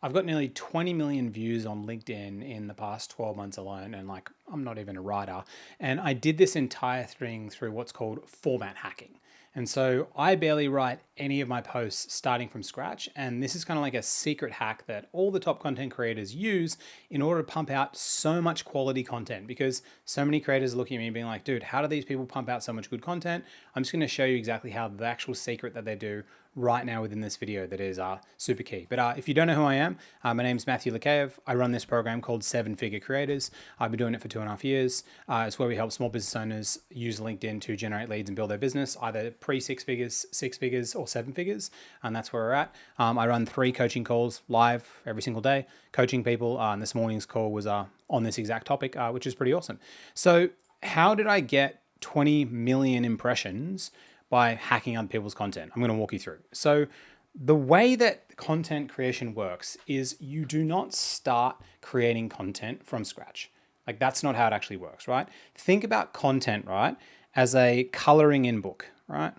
I've got nearly 20 million views on LinkedIn in the past 12 months alone. And like, I'm not even a writer. And I did this entire thing through what's called format hacking. And so I barely write any of my posts starting from scratch. And this is kind of like a secret hack that all the top content creators use in order to pump out so much quality content, because so many creators are looking at me being like, dude, how do these people pump out so much good content? I'm just going to show you exactly how the actual secret that they do right now within this video that is super key. But if you don't know who I am, my name is Matthew Lekayev. I run this program called 7-Figure Creators. I've been doing it for 2.5 years. It's where we help small business owners use LinkedIn to generate leads and build their business, either pre-6 figures, 6 figures, or 7 figures. And that's where we're at. I run 3 coaching calls live every single day, coaching people. And this morning's call was on this exact topic, which is pretty awesome. So how did I get 20 million impressions by hacking other people's content? I'm going to walk you through. So the way that content creation works is you do not start creating content from scratch. Like, that's not how it actually works, right? Think about content, right, as a coloring in book, right?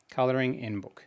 Coloring in book.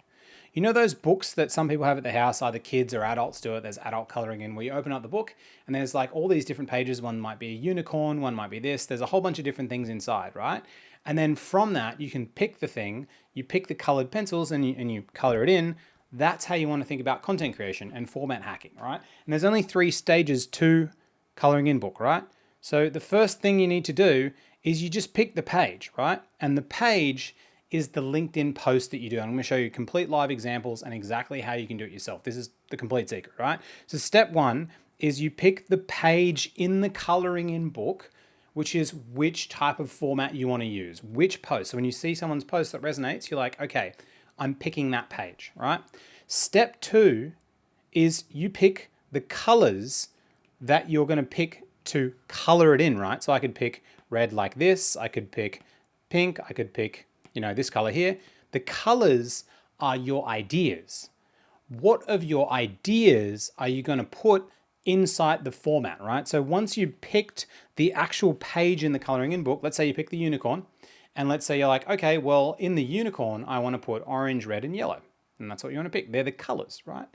You know those books that some people have at their house, either kids or adults do it. There's adult coloring in, where you open up the book and there's like all these different pages. One might be a unicorn, one might be this. There's a whole bunch of different things inside, right? And then from that, you can pick the thing, you pick the colored pencils and you color it in. That's how you want to think about content creation and format hacking, right? And there's only 3 stages to coloring in book, right? So the first thing you need to do is you just pick the page, right? And the page is the LinkedIn post that you do. I'm going to show you complete live examples and exactly how you can do it yourself. This is the complete secret, right? So step 1 is you pick the page in the coloring in book, which is which type of format you want to use, which post. So when you see someone's post that resonates, you're like, okay, I'm picking that page, right? Step 2 is you pick the colors that you're going to pick to color it in, right? So I could pick red like this. I could pick pink. I could pick, this color here. The colors are your ideas. What of your ideas are you going to put inside the format, right? So once you picked the actual page in the coloring in book, let's say you pick the unicorn, and let's say you're like, okay, well, in the unicorn, I want to put orange, red, and yellow. And that's what you want to pick. They're the colors, right?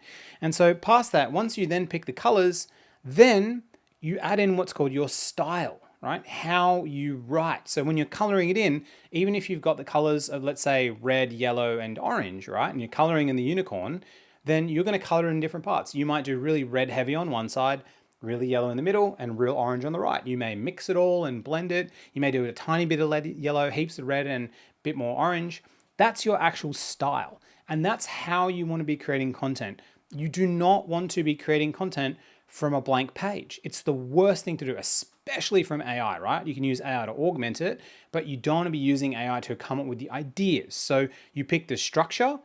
And so past that, once you then pick the colors, then you add in what's called your style, right? How you write. So when you're coloring it in, even if you've got the colors of, let's say, red, yellow, and orange, right? And you're coloring in the unicorn, then you're going to color in different parts. You might do really red heavy on one side, really yellow in the middle, and real orange on the right. You may mix it all and blend it. You may do a tiny bit of yellow, heaps of red, and a bit more orange. That's your actual style. And that's how you want to be creating content. You do not want to be creating content from a blank page. It's the worst thing to do, especially from AI, right? You can use AI to augment it, but you don't want to be using AI to come up with the ideas. So you pick the structure,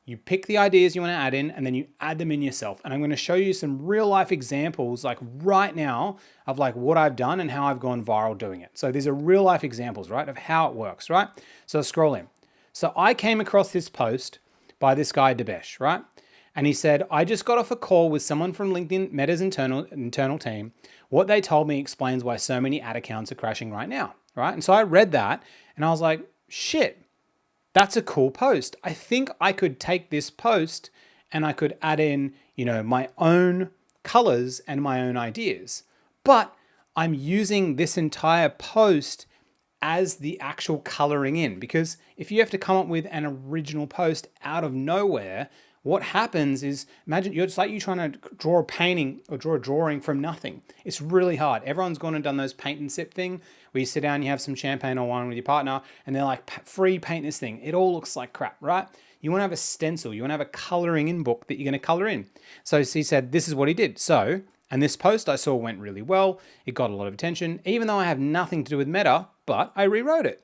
you pick the ideas you want to add in, and then you add them in yourself. And I'm going to show you some real life examples like right now of like what I've done and how I've gone viral doing it. So these are real life examples, right, of how it works, right? So scroll in. So I came across this post by this guy, Debesh, right? And he said, I just got off a call with someone from LinkedIn Meta's internal team. What they told me explains why so many ad accounts are crashing right now, right? And so I read that and I was like, shit, that's a cool post. I think I could take this post and I could add in, my own colors and my own ideas. But I'm using this entire post as the actual coloring in, because if you have to come up with an original post out of nowhere, what happens is, imagine it's like you trying to draw a painting or draw a drawing from nothing. It's really hard. Everyone's gone and done those paint and sip thing where you sit down, you have some champagne or wine with your partner and they're like, free paint this thing. It all looks like crap, right? You want to have a stencil. You want to have a coloring in book that you're going to color in. So he said, this is what he did. So, and this post I saw went really well. It got a lot of attention, even though I have nothing to do with Meta, but I rewrote it.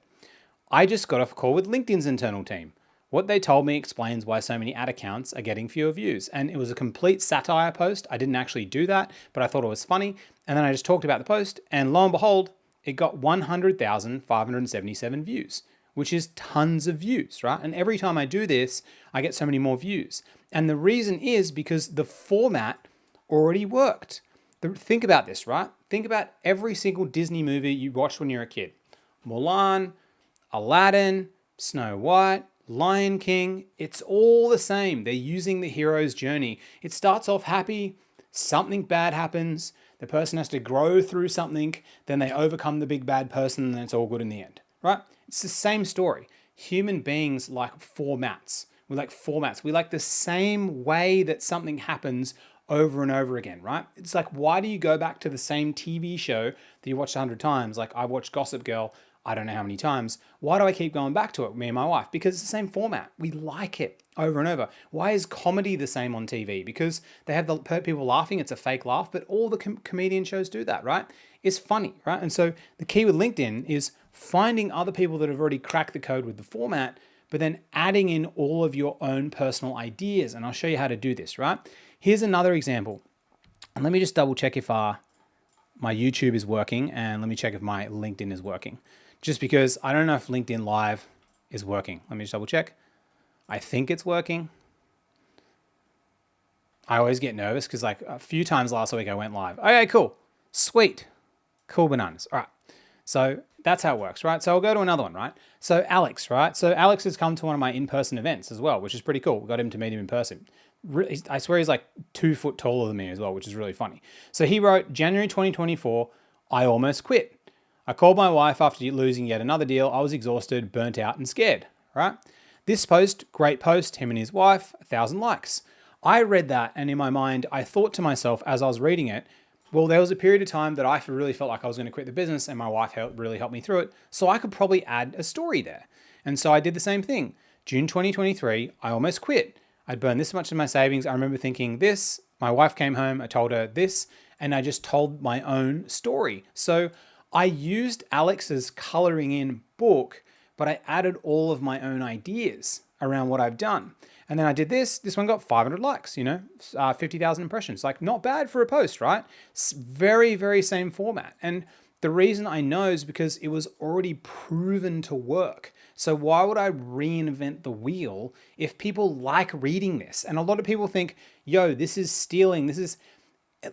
I just got off a call with LinkedIn's internal team. What they told me explains why so many ad accounts are getting fewer views. And it was a complete satire post. I didn't actually do that, but I thought it was funny. And then I just talked about the post and lo and behold, it got 100,577 views, which is tons of views, right? And every time I do this, I get so many more views. And the reason is because the format already worked. Think about this, right? Think about every single Disney movie you watched when you were a kid. Mulan, Aladdin, Snow White, Lion King, it's all the same. They're using the hero's journey. It starts off happy, Something bad happens, the person has to grow through something, then they overcome the big bad person, and then it's all good in the end, right? It's the same story. Human beings like formats. We like formats. We like the same way that something happens over and over again, right? It's like, why do you go back to the same TV show that you watched 100 times? Like, I watched Gossip Girl, I don't know how many times. Why do I keep going back to it, me and my wife? Because it's the same format. We like it over and over. Why is comedy the same on TV? Because they have the people laughing, it's a fake laugh, but all the comedian shows do that, right? It's funny, right? And so the key with LinkedIn is finding other people that have already cracked the code with the format, but then adding in all of your own personal ideas. And I'll show you how to do this, right? Here's another example. And let me just double check if my YouTube is working, and let me check if my LinkedIn is working. Just because I don't know if LinkedIn Live is working. Let me just double check. I think it's working. I always get nervous because like a few times last week I went live. Okay, cool. Sweet. Cool bananas. All right. So that's how it works, right? So I'll go to another one, right? So Alex, right? So Alex has come to one of my in-person events as well, which is pretty cool. We got him to meet him in person. I swear he's like 2 foot taller than me as well, which is really funny. So he wrote, January 2024, I almost quit. I called my wife after losing yet another deal. I was exhausted, burnt out, and scared, right? This post, great post, him and his wife, 1,000 likes. I read that, and in my mind, I thought to myself as I was reading it, well, there was a period of time that I really felt like I was going to quit the business, and my wife really helped me through it. So I could probably add a story there. And so I did the same thing. June 2023, I almost quit. I'd burned this much of my savings. I remember thinking this. My wife came home. I told her this, and I just told my own story. So I used Alex's coloring in book, but I added all of my own ideas around what I've done. And then I did this. This one got 500 likes, 50,000 impressions. Like, not bad for a post, right? Very, very same format. And the reason I know is because it was already proven to work. So why would I reinvent the wheel if people like reading this? And a lot of people think, yo, this is stealing. This is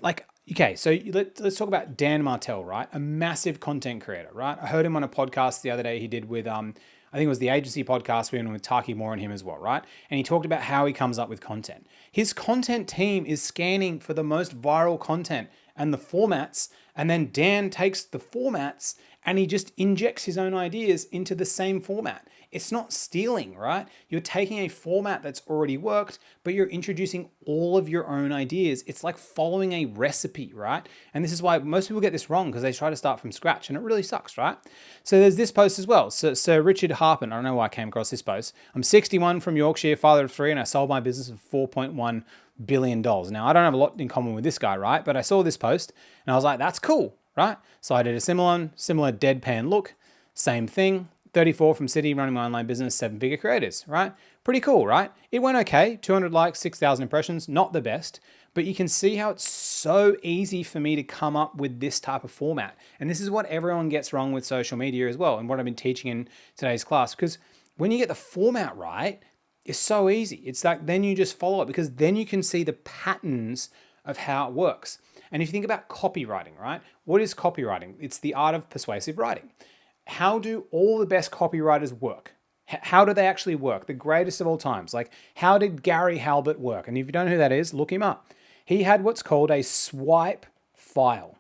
like, okay, so let's talk about Dan Martell, right? A massive content creator, right? I heard him on a podcast the other day he did with, I think it was the agency podcast we went with Taki Moore and him as well, right? And he talked about how he comes up with content. His content team is scanning for the most viral content and the formats, and then Dan takes the formats and he just injects his own ideas into the same format. It's not stealing, right? You're taking a format that's already worked, but you're introducing all of your own ideas. It's like following a recipe, right? And this is why most people get this wrong, because they try to start from scratch and it really sucks, right? So there's this post as well. So Sir Richard Harpen, I don't know why I came across this post. I'm 61 from Yorkshire, father of 3, and I sold my business for $4.1 billion. Now, I don't have a lot in common with this guy, right? But I saw this post and I was like, that's cool, right? So I did a similar deadpan look, same thing. 34 from City, running my online business, 7-figure creators, right? Pretty cool, right? It went okay, 200 likes, 6,000 impressions, not the best, but you can see how it's so easy for me to come up with this type of format. And this is what everyone gets wrong with social media as well, and what I've been teaching in today's class, because when you get the format right, it's so easy. It's like, then you just follow it, because then you can see the patterns of how it works. And if you think about copywriting, right? What is copywriting? It's the art of persuasive writing. How do all the best copywriters work? How do they actually work? The greatest of all times. Like, how did Gary Halbert work? And if you don't know who that is, look him up. He had what's called a swipe file.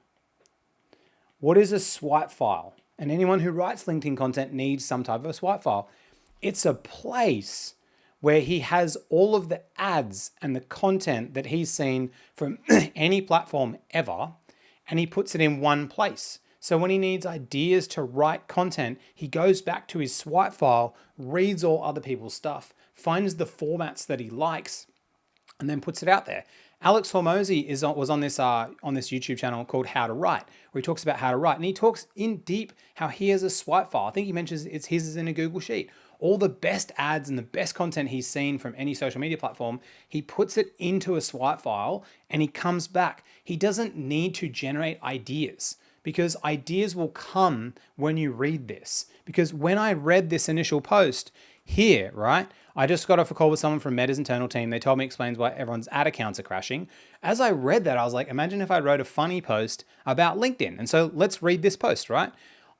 What is a swipe file? And anyone who writes LinkedIn content needs some type of a swipe file. It's a place where he has all of the ads and the content that he's seen from any platform ever, and he puts it in one place. So when he needs ideas to write content, he goes back to his swipe file, reads all other people's stuff, finds the formats that he likes, and then puts it out there. Alex Hormozy was on this YouTube channel called How to Write, where he talks about how to write, and he talks in deep how he has a swipe file. I think he mentions it's his is in a Google Sheet. All the best ads and the best content he's seen from any social media platform, he puts it into a swipe file and he comes back. He doesn't need to generate ideas, because ideas will come when you read this. Because when I read this initial post here, right, I just got off a call with someone from Meta's internal team. They told me, explains why everyone's ad accounts are crashing. As I read that, I was like, imagine if I wrote a funny post about LinkedIn. And so let's read this post, right?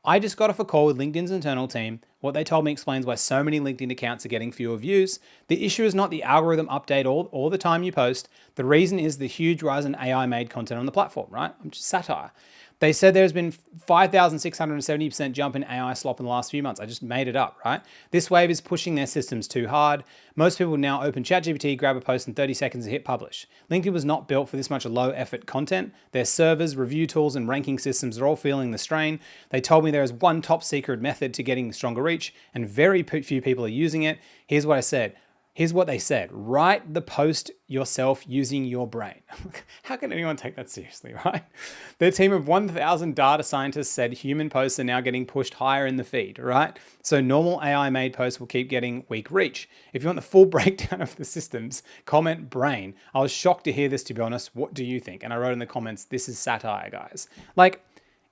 I just got off a call with LinkedIn's internal team. What they told me explains why so many LinkedIn accounts are getting fewer views. The issue is not the algorithm update all the time you post. The reason is the huge rise in AI made content on the platform, right? Just satire. They said there's been 5,670% jump in AI slop in the last few months. I just made it up, right? This wave is pushing their systems too hard. Most people now open ChatGPT, grab a post in 30 seconds and hit publish. LinkedIn was not built for this much low effort content. Their servers, review tools, and ranking systems are all feeling the strain. They told me there is one top secret method to getting stronger reach, and very few people are using it. Here's what I said. Here's what they said. Write the post yourself using your brain. How can anyone take that seriously, right? Their team of 1,000 data scientists said human posts are now getting pushed higher in the feed, right? So normal AI made posts will keep getting weak reach. If you want the full breakdown of the systems, comment brain. I was shocked to hear this, to be honest. What do you think? And I wrote in the comments, this is satire, guys. Like,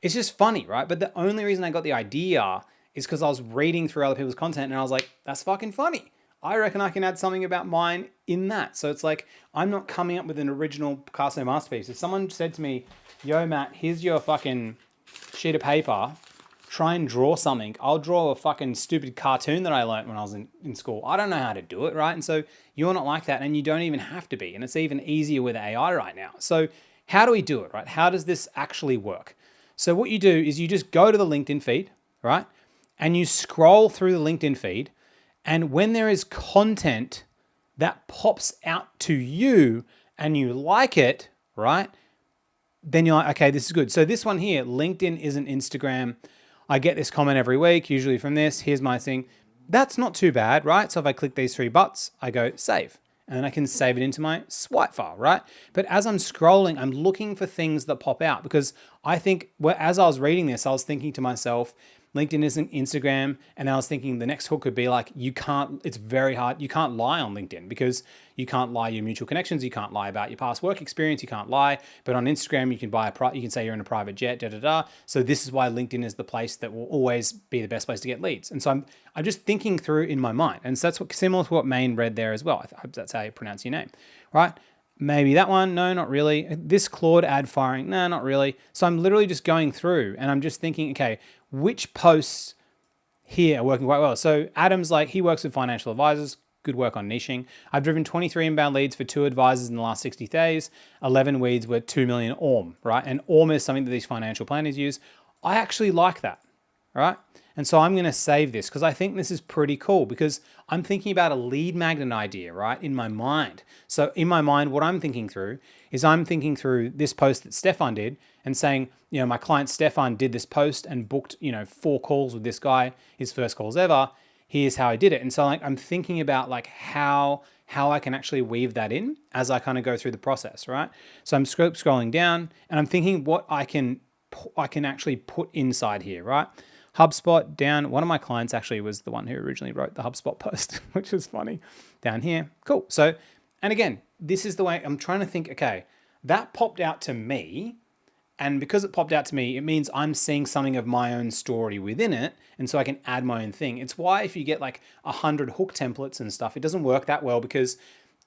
it's just funny, right? But the only reason I got the idea is because I was reading through other people's content and I was like, that's fucking funny. I reckon I can add something about mine in that. So it's like, I'm not coming up with an original Picasso masterpiece. If someone said to me, yo, Matt, here's your fucking sheet of paper, try and draw something. I'll draw a fucking stupid cartoon that I learned when I was in school. I don't know how to do it, right? And so you're not like that and you don't even have to be. And it's even easier with AI right now. So how do we do it, right? How does this actually work? So what you do is you just go to the LinkedIn feed, right? And you scroll through the LinkedIn feed. And when there is content that pops out to you and you like it, right? Then you're like, okay, this is good. So this one here, LinkedIn isn't Instagram. I get this comment every week, usually from this. Here's my thing. That's not too bad, right? So if I click these three buttons, I go save. And then I can save it into my swipe file, right? But as I'm scrolling, I'm looking for things that pop out because I think, well, as I was reading this, I was thinking to myself, LinkedIn isn't Instagram. And I was thinking the next hook could be like, it's very hard. You can't lie on LinkedIn because you can't lie your mutual connections. You can't lie about your past work experience. You can't lie. But on Instagram, you can say you're in a private jet, da, da, da. So this is why LinkedIn is the place that will always be the best place to get leads. And so I'm just thinking through in my mind. And so that's similar to what Maine read there as well. I hope that's how you pronounce your name, right? Maybe that one, no, not really. This Claude ad firing, no, not really. So I'm literally just going through and I'm just thinking, okay, which posts here are working quite well? So Adam's like, he works with financial advisors, good work on niching. I've driven 23 inbound leads for 2 advisors in the last 60 days. 11 leads were 2 million ORM, right? And ORM is something that these financial planners use. I actually like that, right? And so I'm going to save this because I think this is pretty cool because I'm thinking about a lead magnet idea, right, in my mind. So in my mind, what I'm thinking through is I'm thinking through this post that Stefan did and saying, you know, my client Stefan did this post and booked, 4 calls with this guy, his first calls ever. Here's how I did it. And so like I'm thinking about like how I can actually weave that in as I kind of go through the process, right? So I'm scrolling down and I'm thinking what I can actually put inside here, right? HubSpot down. One of my clients actually was the one who originally wrote the HubSpot post, which was funny. Down here. Cool. So, and again, this is the way I'm trying to think, okay, that popped out to me. And because it popped out to me, it means I'm seeing something of my own story within it. And so I can add my own thing. It's why if you get like 100 hook templates and stuff, it doesn't work that well because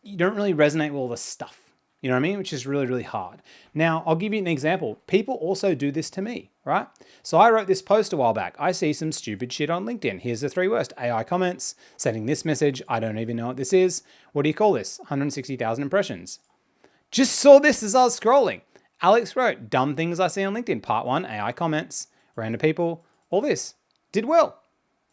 you don't really resonate with all the stuff. You know what I mean? Which is really, really hard. Now, I'll give you an example. People also do this to me, right? So I wrote this post a while back. I see some stupid shit on LinkedIn. Here's the 3 worst. AI comments, sending this message. I don't even know what this is. What do you call this? 160,000 impressions. Just saw this as I was scrolling. Alex wrote, dumb things I see on LinkedIn. Part 1, AI comments, random people, all this. Did well.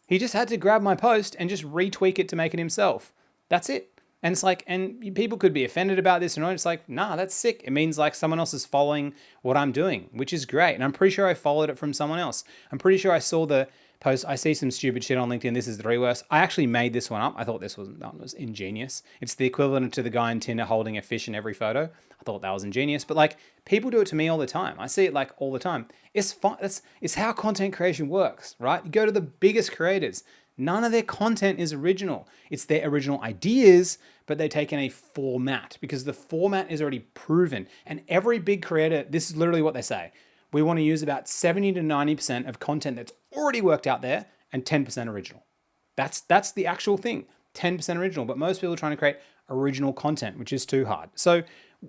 He just had to grab my post and just retweak it to make it himself. That's it. And it's like, and people could be offended about this, and it's like, nah, that's sick. It means like someone else is following what I'm doing, which is great. And I'm pretty sure I followed it from someone else. I'm pretty sure I saw the post. I see some stupid shit on LinkedIn. This is the 3 worst. I actually made this one up. I thought this was ingenious. It's the equivalent to the guy in Tinder holding a fish in every photo. I thought that was ingenious, but like people do it to me all the time. I see it like all the time. It's fun. It's how content creation works, right? You go to the biggest creators. None of their content is original. It's their original ideas, but they take in a format because the format is already proven. And every big creator, this is literally what they say. We want to use about 70 to 90% of content that's already worked out there and 10% original. That's the actual thing, 10% original. But most people are trying to create original content, which is too hard. So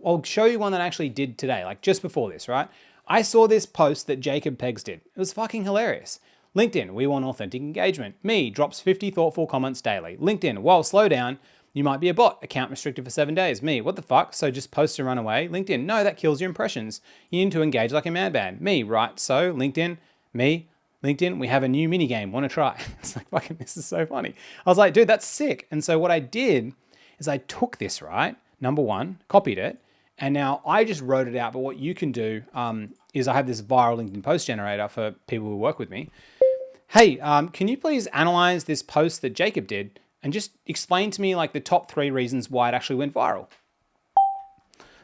I'll show you one that I actually did today, like just before this, right? I saw this post that Jacob Peggs did. It was fucking hilarious. LinkedIn, we want authentic engagement. Me, drops 50 thoughtful comments daily. LinkedIn, whoa, slow down. You might be a bot. Account restricted for 7 days. Me, what the fuck? So just post and run away. LinkedIn, no, that kills your impressions. You need to engage like a madman. Me, right? So LinkedIn, me, LinkedIn, we have a new mini game. Want to try? It's like, fucking, this is so funny. I was like, dude, that's sick. And so what I did is I took this, right? Number one, copied it. And now I just wrote it out. But what you can do is I have this viral LinkedIn post generator for people who work with me. Hey, can you please analyze this post that Jacob did and just explain to me like the top 3 reasons why it actually went viral?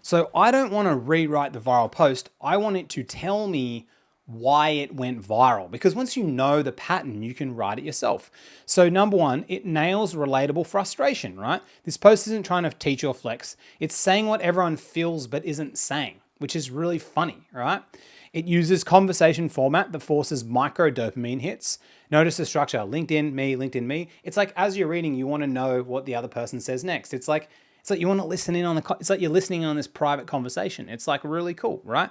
So I don't want to rewrite the viral post. I want it to tell me why it went viral, because once you know the pattern, you can write it yourself. So number one, it nails relatable frustration, right? This post isn't trying to teach or flex. It's saying what everyone feels but isn't saying, which is really funny, right? It uses conversation format that forces micro dopamine hits. Notice the structure, LinkedIn, me. It's like as you're reading, you want to know what the other person says next. It's like you want to listen in on it's like you're listening on this private conversation. It's like really cool, right?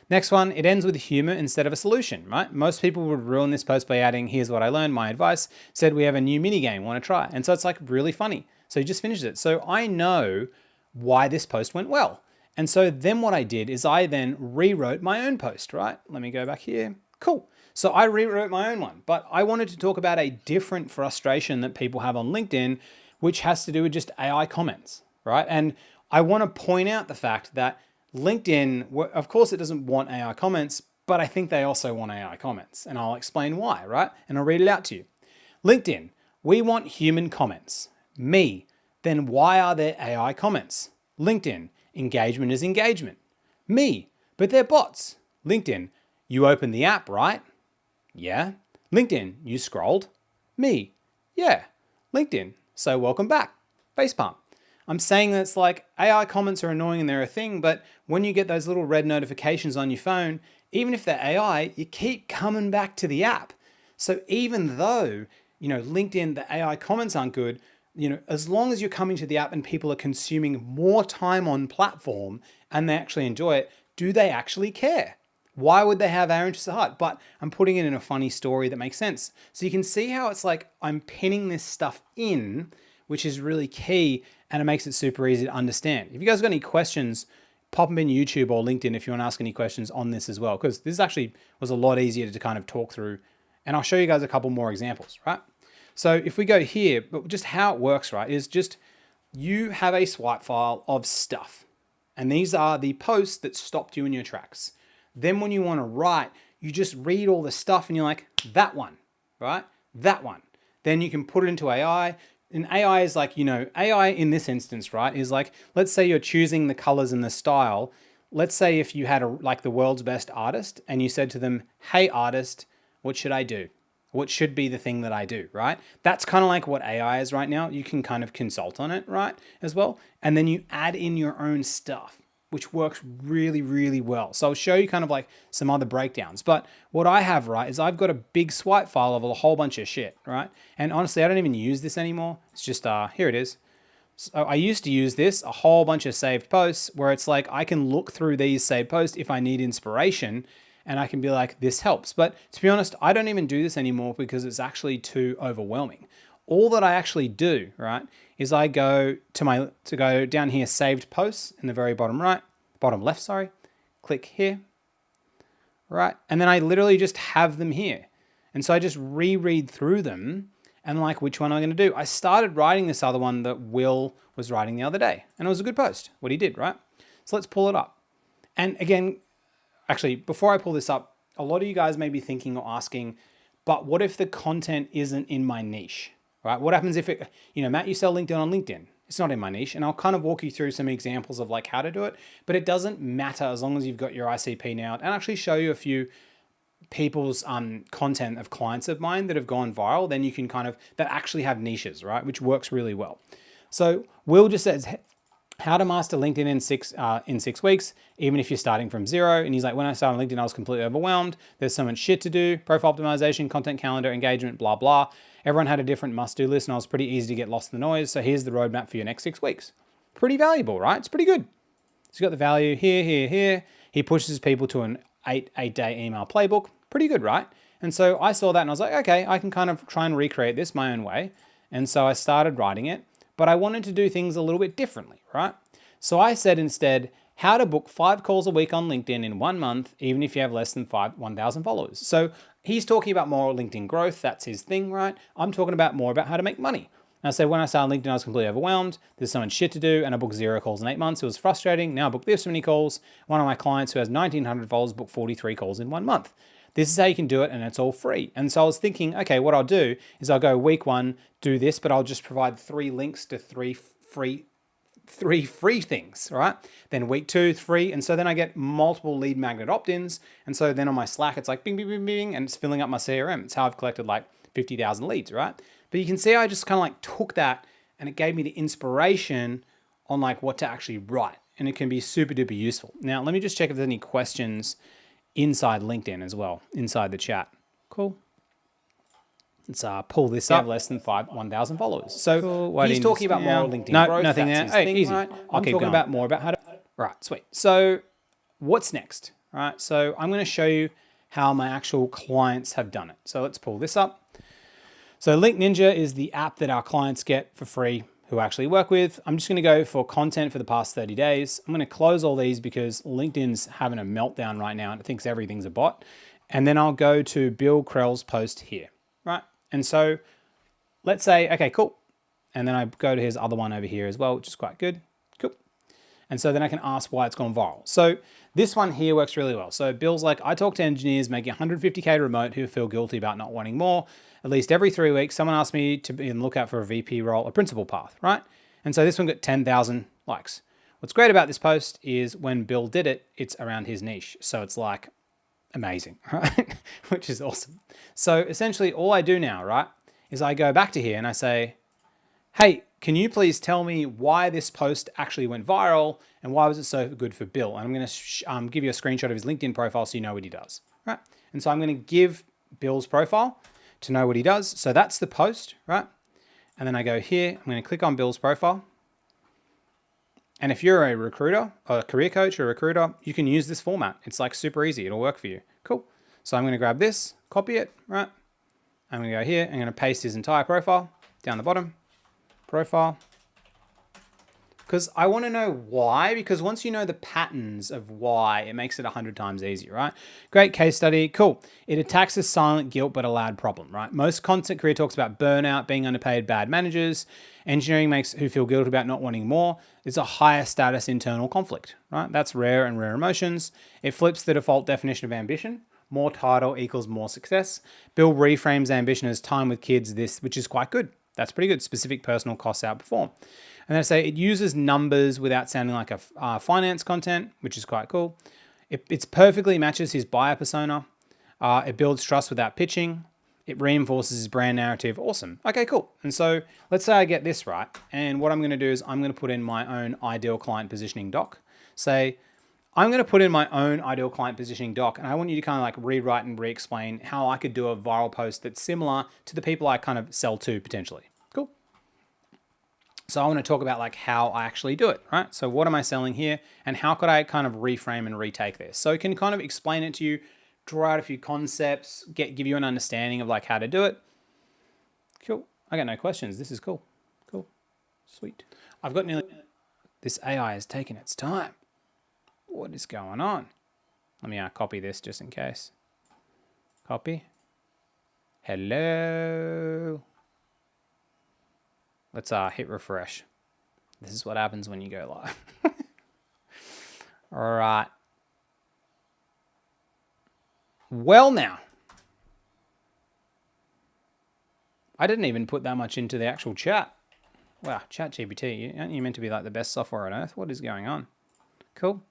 Next one, it ends with humor instead of a solution, right? Most people would ruin this post by adding, here's what I learned, my advice, said we have a new mini game, want to try? And so it's like really funny. So he just finishes it. So I know why this post went well. And so then what I did is I then rewrote my own post, right? Let me go back here. Cool. So I rewrote my own one, but I wanted to talk about a different frustration that people have on LinkedIn, which has to do with just AI comments, right? And I want to point out the fact that LinkedIn, of course, it doesn't want AI comments, but I think they also want AI comments. And I'll explain why, right? And I'll read it out to you. LinkedIn, we want human comments. Me, then why are there AI comments? LinkedIn, engagement is engagement. Me, but they're bots. LinkedIn, you open the app, right? Yeah. LinkedIn, you scrolled. Me, yeah. LinkedIn, so welcome back. Facepalm. I'm saying that it's like AI comments are annoying and they're a thing, but when you get those little red notifications on your phone, even if they're AI, you keep coming back to the app. So even though, LinkedIn, the AI comments aren't good, as long as you're coming to the app and people are consuming more time on platform and they actually enjoy it, do they actually care? Why would they have our interests at heart? But I'm putting it in a funny story that makes sense. So you can see how it's like I'm pinning this stuff in, which is really key, and it makes it super easy to understand. If you guys got any questions, pop them in YouTube or LinkedIn if you want to ask any questions on this as well, because this actually was a lot easier to kind of talk through. And I'll show you guys a couple more examples, right? So if we go here, but just how it works, right, is just you have a swipe file of stuff. And these are the posts that stopped you in your tracks. Then when you want to write, you just read all the stuff and you're like, that one, right? That one. Then you can put it into AI. And AI is like, AI in this instance, right, is like, let's say you're choosing the colors and the style. Let's say if you had like the world's best artist and you said to them, hey artist, what should I do? What should be the thing that I do, right? That's kind of like what AI is right now. You can kind of consult on it, right, as well. And then you add in your own stuff, which works really, really well. So I'll show you kind of like some other breakdowns. But what I have, right, is I've got a big swipe file of a whole bunch of shit, right? And honestly, I don't even use this anymore. It's just, here it is. So I used to use this, a whole bunch of saved posts where it's like, I can look through these saved posts if I need inspiration and I can be like, this helps. But to be honest, I don't even do this anymore because it's actually too overwhelming. All that I actually do, right, is I go to go down here, saved posts in the very bottom left, click here, right? And then I literally just have them here. And so I just reread through them and like, which one am I going to do? I started writing this other one that Will was writing the other day, and it was a good post, what he did, right? So let's pull it up. And again, actually, before I pull this up, a lot of you guys may be thinking or asking, but what if the content isn't in my niche, right? What happens if it, Matt, you sell LinkedIn on LinkedIn. It's not in my niche. And I'll kind of walk you through some examples of like how to do it, but it doesn't matter as long as you've got your ICP now, and actually show you a few people's content of clients of mine that have gone viral. Then you can that actually have niches, right? Which works really well. So Will just says, how to master LinkedIn in 6 weeks, even if you're starting from zero. And he's like, when I started on LinkedIn, I was completely overwhelmed. There's so much shit to do, profile optimization, content calendar, engagement, blah, blah. Everyone had a different must-do list and I was pretty easy to get lost in the noise. So here's the roadmap for your next 6 weeks. Pretty valuable, right? It's pretty good. So he's got the value here, here, here. He pushes people to an eight-day email playbook. Pretty good, right? And so I saw that and I was like, okay, I can kind of try and recreate this my own way. And so I started writing it, but I wanted to do things a little bit differently, right? So I said instead, how to book 5 calls a week on LinkedIn in 1 month, even if you have less than 1,000 followers. So he's talking about more LinkedIn growth. That's his thing, right? I'm talking about more about how to make money. And I said, when I started LinkedIn, I was completely overwhelmed. There's so much shit to do. And I booked 0 calls in 8 months. It was frustrating. Now I book this many calls. One of my clients who has 1,900 followers booked 43 calls in 1 month. This is how you can do it, and it's all free. And so I was thinking, okay, what I'll do is I'll go week 1, do this, but I'll just provide 3 links to 3 free things, right? Then week 2, 3. And so then I get multiple lead magnet opt-ins. And so then on my Slack, it's like bing, bing, bing, bing, and it's filling up my CRM. It's how I've collected like 50,000 leads, right? But you can see I just kind of like took that and it gave me the inspiration on like what to actually write. And it can be super duper useful. Now, let me just check if there's any questions inside LinkedIn as well, inside the chat. Cool. Let's pull this up. Less than 1,000 followers. So cool. He's talking about more LinkedIn growth. Nothing there. Hey, easy. Right? I'm talking about more about how to. Right, sweet. So what's next? Right. So I'm going to show you how my actual clients have done it. So let's pull this up. So Link Ninja is the app that our clients get for free who I actually work with. I'm just going to go for content for the past 30 days. I'm going to close all these because LinkedIn's having a meltdown right now and it thinks everything's a bot. And then I'll go to Bill Krell's post here, right? And so let's say, okay, cool. And then I go to his other one over here as well, which is quite good. Cool. And so then I can ask why it's gone viral. So this one here works really well. So Bill's like, I talk to engineers making 150K remote who feel guilty about not wanting more. At least every 3 weeks, someone asked me to be on the lookout for a VP role, a principal path, right? And so this one got 10,000 likes. What's great about this post is when Bill did it, it's around his niche. So it's like amazing, right? Which is awesome. So essentially all I do now, right, is I go back to here and I say, hey, can you please tell me why this post actually went viral and why was it so good for Bill? And I'm going to give you a screenshot of his LinkedIn profile so you know what he does, right? And so I'm going to give Bill's profile to know what he does. So that's the post, right? And then I go here, I'm going to click on Bill's profile. And if you're a recruiter, or a career coach or a recruiter, you can use this format. It's like super easy. It'll work for you. Cool. So I'm going to grab this, copy it, right? I'm going to go here. I'm going to paste his entire profile down the bottom. Profile. Because I want to know why, because once you know the patterns of why, it makes it 100 times easier, right? Great case study. Cool. It attacks the silent guilt but a loud problem, right? Most content career talks about burnout, being underpaid, bad managers. Engineering makes who feel guilty about not wanting more. It's a higher status internal conflict, right? That's rare and rare emotions. It flips the default definition of ambition. More title equals more success. Bill reframes ambition as time with kids, which is quite good. That's pretty good. Specific personal costs outperform. And then I say it uses numbers without sounding like a finance content, which is quite cool. It perfectly matches his buyer persona. It builds trust without pitching. It reinforces his brand narrative. Awesome. Okay, cool. And so let's say I get this right. And what I'm going to do is I'm going to put in my own ideal client positioning doc. Say, I'm going to put in my own ideal client positioning doc. And I want you to kind of like rewrite and re-explain how I could do a viral post that's similar to the people I kind of sell to potentially. Cool. So I want to talk about like how I actually do it, right? So what am I selling here and how could I kind of reframe and retake this? So it can kind of explain it to you, draw out a few concepts, give you an understanding of like how to do it. Cool. I got no questions. This is cool. Cool. Sweet. I've got nearly, this AI has taken its time. What is going on? Let me copy this just in case. Copy. Hello. Let's hit refresh. This is what happens when you go live. All right. Well now. I didn't even put that much into the actual chat. Wow, ChatGPT, aren't you meant to be like the best software on earth? What is going on? Cool.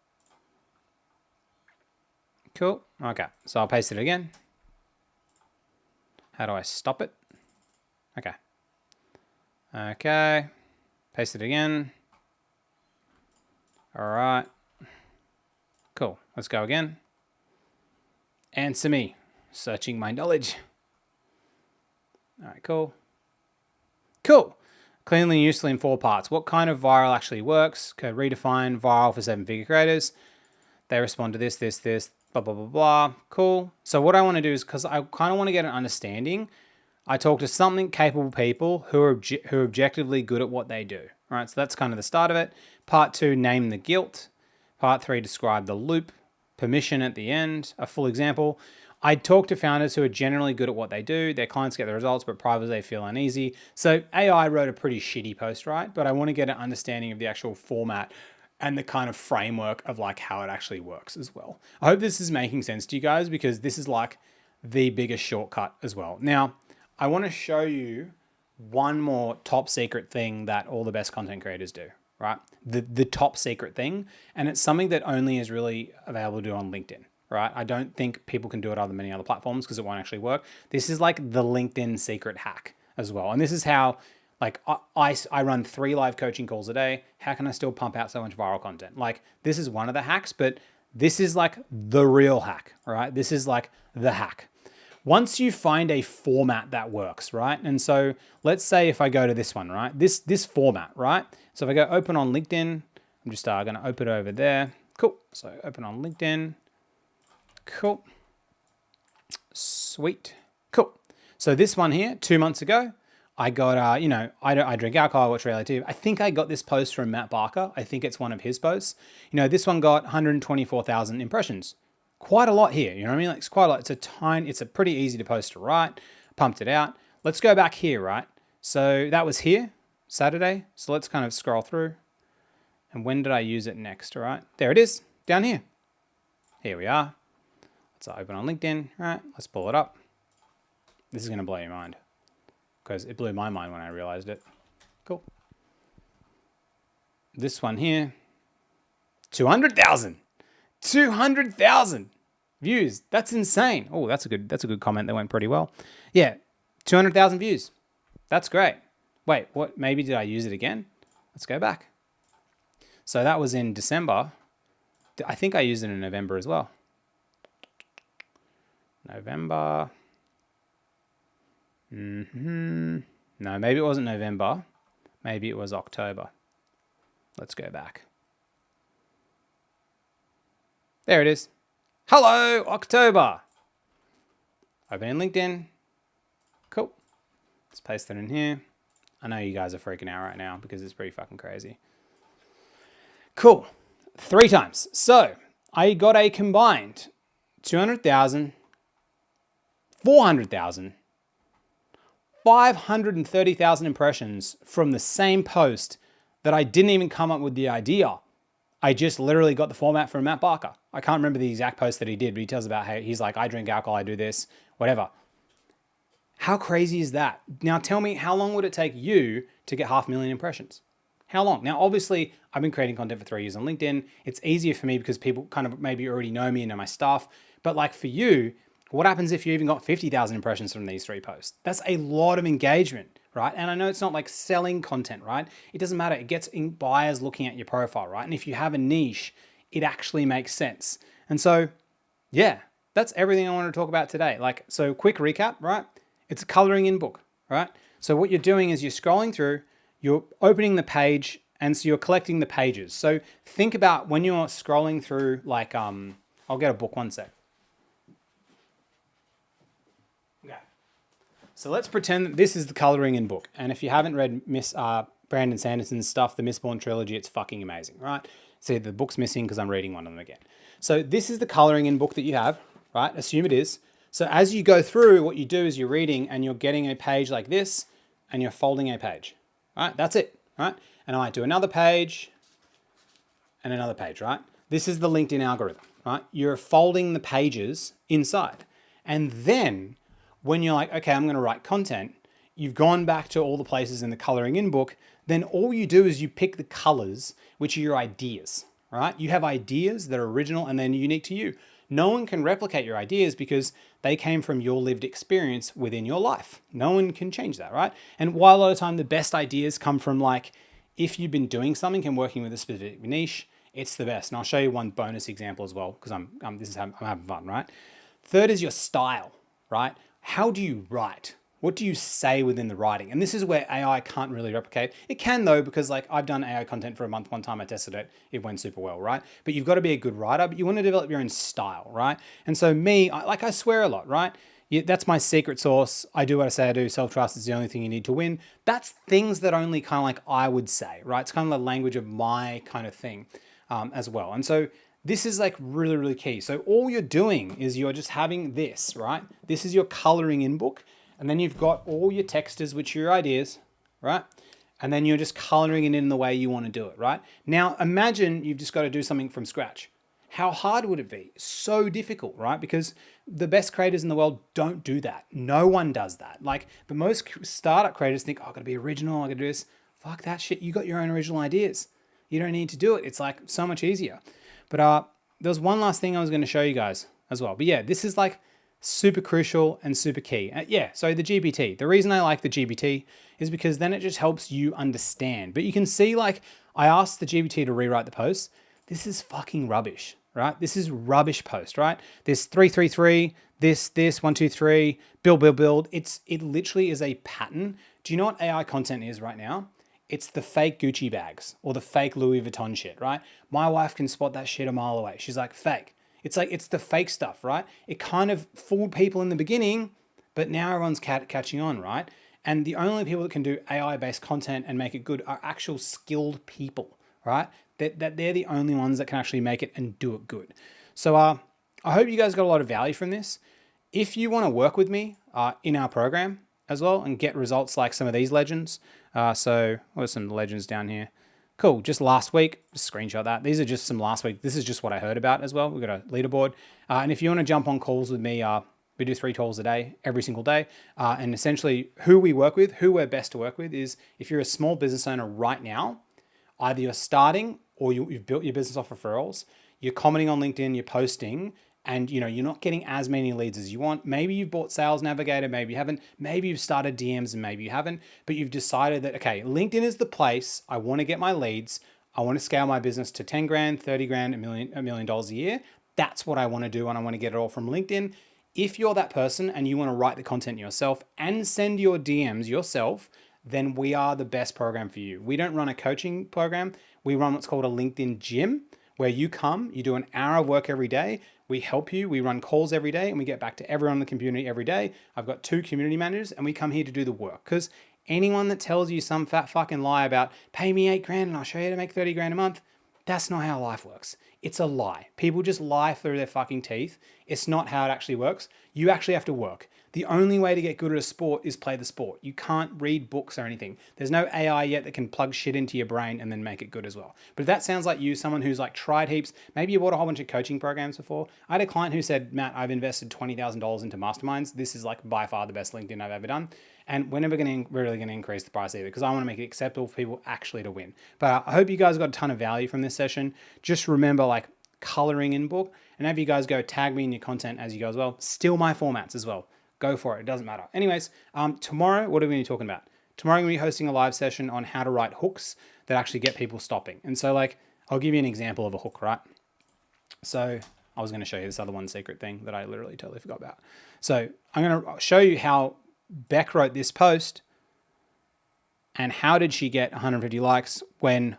Cool. Okay, so I'll paste it again. How do I stop it? Okay. Okay. Paste it again. All right. Cool. Let's go again. Answer me. Searching my knowledge. All right, cool. Cool. Cleanly and usefully in 4 parts. What kind of viral actually works? Okay, redefine viral for 7-figure creators. They respond to this, this, this. blah, blah, blah, blah. Cool. So what I want to do is, because I kind of want to get an understanding, I talk to something capable people who are objectively good at what they do. All right, so that's kind of the start of it. Part 2, name the guilt. Part 3, describe the loop. Permission at the end, a full example. I talk to founders who are generally good at what they do. Their clients get the results, but privately they feel uneasy. So AI wrote a pretty shitty post, right? But I want to get an understanding of the actual format and the kind of framework of like how it actually works as well. I hope this is making sense to you guys, because this is like the biggest shortcut as well. Now, I want to show you one more top secret thing that all the best content creators do, right? The top secret thing. And it's something that only is really available to do on LinkedIn, right? I don't think people can do it on many other platforms because it won't actually work. This is like the LinkedIn secret hack as well. And this is how, like, I run 3 live coaching calls a day. How can I still pump out so much viral content? Like, this is one of the hacks, but this is like the real hack, right? This is like the hack. Once you find a format that works, right? And so let's say if I go to this one, right? This format, right? So if I go open on LinkedIn, I'm just going to open it over there. Cool. So open on LinkedIn. Cool. Sweet. Cool. So this one here, 2 months ago, I got, I drink alcohol, I watch reality TV. I think I got this post from Matt Barker. I think it's one of his posts. This one got 124,000 impressions. Quite a lot here, you know what I mean? Like, it's quite a lot. It's a pretty easy to post to write. Pumped it out. Let's go back here, right? So that was here, Saturday. So let's kind of scroll through. And when did I use it next, all right? There it is, down here. Here we are. Let's open on LinkedIn, all right? Let's pull it up. This is gonna blow your mind, because it blew my mind when I realized it. Cool. This one here, 200,000. 200,000 views. That's insane. Oh, that's a good comment that went pretty well. Yeah, 200,000 views. That's great. Wait, what? Maybe did I use it again? Let's go back. So that was in December. I think I used it in November as well. November. No, maybe it wasn't November. Maybe it was October. Let's go back. There it is. Hello, October. Open in LinkedIn. Cool. Let's paste that in here. I know you guys are freaking out right now because it's pretty fucking crazy. Cool. 3 times. So I got a combined 200,000, 400,000, 530,000 impressions from the same post that I didn't even come up with the idea. I just literally got the format from Matt Barker. I can't remember the exact post that he did, but he tells about how he's like, I drink alcohol, I do this, whatever. How crazy is that? Now tell me, how long would it take you to get 500,000 impressions? How long? Now, obviously, I've been creating content for 3 years on LinkedIn. It's easier for me because people kind of maybe already know me and know my stuff. But like for you, what happens if you even got 50,000 impressions from these 3 posts? That's a lot of engagement, right? And I know it's not like selling content, right? It doesn't matter. It gets buyers looking at your profile, right? And if you have a niche, it actually makes sense. And so, yeah, that's everything I want to talk about today. Like, so quick recap, right? It's a coloring in book, right? So what you're doing is you're scrolling through, you're opening the page, and so you're collecting the pages. So think about when you're scrolling through, like, I'll get a book, one sec. Okay. So let's pretend that this is the coloring in book. And if you haven't read Brandon Sanderson's stuff, the Mistborn trilogy, it's fucking amazing, right? See, the book's missing because I'm reading one of them again. So this is the coloring in book that you have, right? Assume it is. So as you go through, what you do is you're reading and you're getting a page like this and you're folding a page, right? That's it, right? And I might do another page and another page, right? This is the LinkedIn algorithm, right? You're folding the pages inside. And then when you're like, okay, I'm going to write content, you've gone back to all the places in the coloring in book, then all you do is you pick the colors, which are your ideas, right? You have ideas that are original and then unique to you. No one can replicate your ideas because they came from your lived experience within your life. No one can change that, right? And while a lot of the time the best ideas come from, like, if you've been doing something and working with a specific niche, it's the best. And I'll show you one bonus example as well, because I'm having fun, right? Third is your style, right? How do you write, What do you say within the writing? And this is where AI can't really replicate. It can though, because like I've done AI content for a month. One time I tested it, it went super well, right? But you've got to be a good writer, but you want to develop your own style, right? And so me, I swear a lot, right? Yeah, that's my secret sauce. I do what I say I do. Self-trust is the only thing you need to win. That's things that only kind of like I would say, right? It's kind of the language of my kind of thing as well. And so this is like really, really key. So all you're doing is you're just having this, right? This is your coloring in book. And then you've got all your textures, which are your ideas, right? And then you're just coloring it in the way you want to do it, right? Now, imagine you've just got to do something from scratch. How hard would it be? So difficult, right? Because the best creators in the world don't do that. No one does that. Like, but most startup creators think, oh, I've got to be original, I got to do this. Fuck that shit. You got your own original ideas. You don't need to do it. It's like so much easier. But there was one last thing I was going to show you guys as well. But yeah, this is like super crucial and super key. So the GPT. The reason I like the GPT is because then it just helps you understand. But you can see, like, I asked the GPT to rewrite the post. This is fucking rubbish, right? This is rubbish post, right? There's 333, this, 123, build. It literally is a pattern. Do you know what AI content is right now? It's the fake Gucci bags or the fake Louis Vuitton shit, right? My wife can spot that shit a mile away. She's like, fake. It's like, it's the fake stuff, right? It kind of fooled people in the beginning, but now everyone's catching on, right? And the only people that can do AI-based content and make it good are actual skilled people, right? That they're the only ones that can actually make it and do it good. So I hope you guys got a lot of value from this. If you want to work with me in our program as well and get results like some of these legends. So what are some legends down here? Cool, just last week, just screenshot that. These are just some last week. This is just what I heard about as well. We've got a leaderboard. And if you want to jump on calls with me, we do 3 calls a day, every single day. And essentially who we work with, who we're best to work with is if you're a small business owner right now, either you're starting or you've built your business off referrals, you're commenting on LinkedIn, you're posting, and you're not getting as many leads as you want. Maybe you've bought Sales Navigator, maybe you haven't. Maybe you've started DMs and maybe you haven't, but you've decided that, okay, LinkedIn is the place. I want to get my leads. I want to scale my business to 10 grand, 30 grand, $1 million a year. That's what I want to do. And I want to get it all from LinkedIn. If you're that person and you want to write the content yourself and send your DMs yourself, then we are the best program for you. We don't run a coaching program. We run what's called a LinkedIn gym, where you come, you do an hour of work every day. We help you, we run calls every day, and we get back to everyone in the community every day. I've got 2 community managers, and we come here to do the work. Because anyone that tells you some fat fucking lie about pay me 8 grand and I'll show you how to make 30 grand a month, that's not how life works. It's a lie. People just lie through their fucking teeth. It's not how it actually works. You actually have to work. The only way to get good at a sport is play the sport. You can't read books or anything. There's no AI yet that can plug shit into your brain and then make it good as well. But if that sounds like you, someone who's like tried heaps, maybe you bought a whole bunch of coaching programs before. I had a client who said, Matt, I've invested $20,000 into masterminds. This is like by far the best LinkedIn I've ever done. And we're never really going to increase the price either because I want to make it acceptable for people actually to win. But I hope you guys got a ton of value from this session. Just remember, like, coloring in book, and have you guys go tag me in your content as you go as well. Steal my formats as well. Go for it. It doesn't matter. Anyways, tomorrow, what are we going to be talking about? Tomorrow, I'm going to be hosting a live session on how to write hooks that actually get people stopping. And so, like, I'll give you an example of a hook, right? So I was going to show you this other one secret thing that I literally totally forgot about. So I'm going to show you how Beck wrote this post and how did she get 150 likes when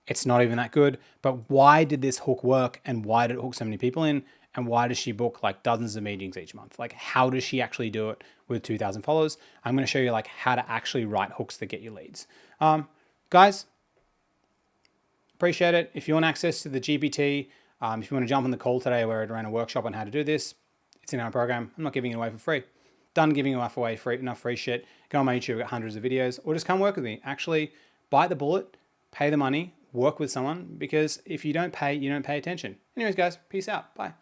it's not even that good. But why did this hook work and why did it hook so many people in? And why does she book like dozens of meetings each month? Like, how does she actually do it with 2,000 followers? I'm going to show you like how to actually write hooks that get you leads. Guys, appreciate it. If you want access to the GPT, if you want to jump on the call today where I ran a workshop on how to do this, it's in our program. I'm not giving it away for free. Done giving away enough free shit. Go on my YouTube, I've got hundreds of videos, or just come work with me. Actually, bite the bullet, pay the money, work with someone, because if you don't pay, you don't pay attention. Anyways, guys, peace out. Bye.